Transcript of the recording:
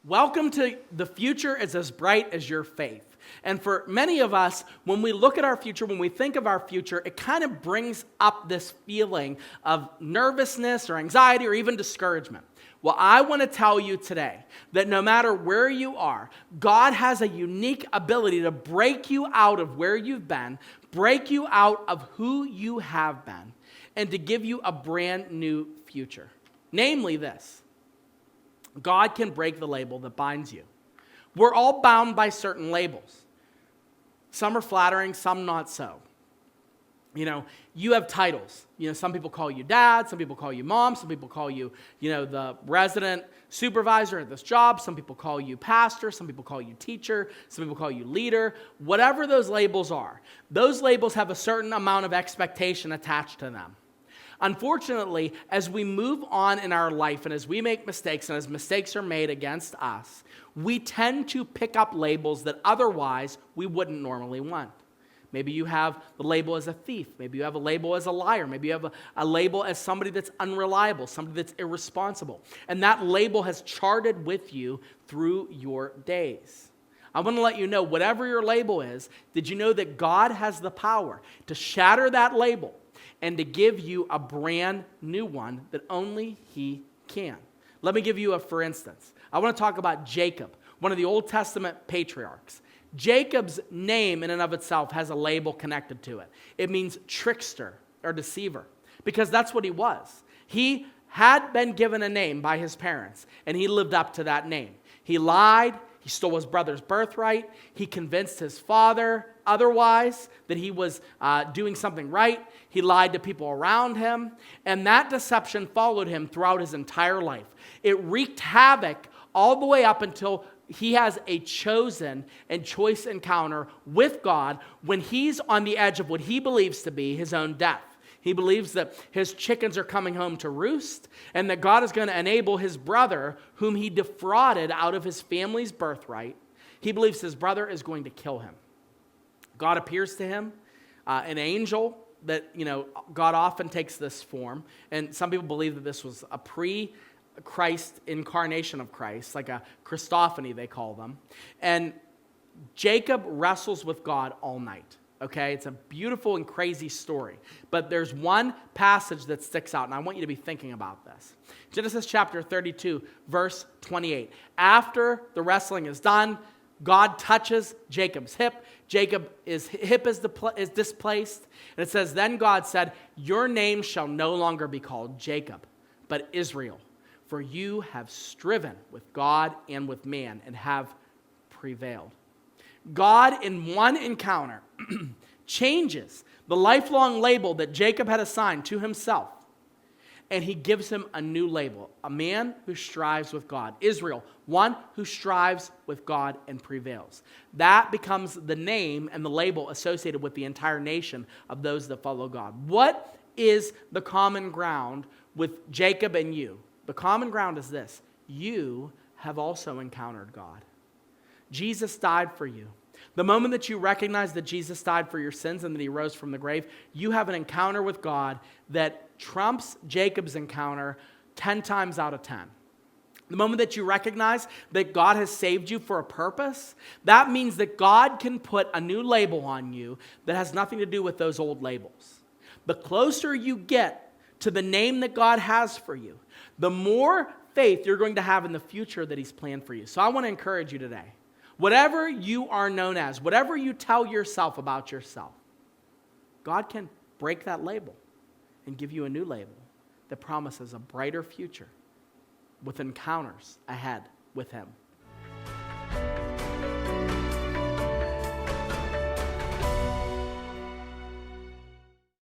Welcome to the future is as bright as your faith. And for many of us, when we look at our future, when we think of our future, it kind of brings up this feeling of nervousness or anxiety or even discouragement. Well, I want to tell you today that no matter where you are, God has a unique ability to break you out of where you've been, break you out of who you have been, and to give you a brand new future. Namely this: God can break the label that binds you. We're all bound by certain labels. Some are flattering, some not so. You have titles. Some people call you dad, some people call you mom, some people call you, the resident supervisor at this job, some people call you pastor, some people call you teacher, some people call you leader. Whatever those labels are, those labels have a certain amount of expectation attached to them. Unfortunately, as we move on in our life and as we make mistakes and as mistakes are made against us, we tend to pick up labels that otherwise we wouldn't normally want. Maybe you have the label as a thief. Maybe you have a label as a liar. Maybe you have a label as somebody that's unreliable, somebody that's irresponsible. And that label has charted with you through your days. I want to let you know, whatever your label is, did you know that God has the power to shatter that label and to give you a brand new one that only He can? Let me give you for instance. I want to talk about Jacob, one of the Old Testament patriarchs. Jacob's name in and of itself has a label connected to it. It means trickster or deceiver, because that's what he was. He had been given a name by his parents, and he lived up to that name. He lied. He stole his brother's birthright. He convinced his father otherwise that he was doing something right. He lied to people around him, and that deception followed him throughout his entire life. It wreaked havoc all the way up until he has a chosen and choice encounter with God when he's on the edge of what he believes to be his own death. He believes that his chickens are coming home to roost and that God is going to enable his brother, whom he defrauded out of his family's birthright, he believes his brother is going to kill him. God appears to him, an angel that, God often takes this form. And some people believe that this was a Christ incarnation of Christ, like a Christophany they call them. And Jacob wrestles with God all night. Okay, it's a beautiful and crazy story. But there's one passage that sticks out, and I want you to be thinking about this. Genesis chapter 32, verse 28. After the wrestling is done, God touches Jacob's hip. His hip is displaced. And it says, then God said, your name shall no longer be called Jacob, but Israel. For you have striven with God and with man and have prevailed. God, in one encounter, changes the lifelong label that Jacob had assigned to himself, and he gives him a new label, a man who strives with God. Israel, one who strives with God and prevails. That becomes the name and the label associated with the entire nation of those that follow God. What is the common ground with Jacob and you? The common ground is this: you have also encountered God. Jesus died for you. The moment that you recognize that Jesus died for your sins and that he rose from the grave, you have an encounter with God that trumps Jacob's encounter 10 times out of 10. The moment that you recognize that God has saved you for a purpose, that means that God can put a new label on you that has nothing to do with those old labels. The closer you get to the name that God has for you, the more faith you're going to have in the future that he's planned for you. So I want to encourage you today. Whatever you are known as, whatever you tell yourself about yourself, God can break that label and give you a new label that promises a brighter future with encounters ahead with him.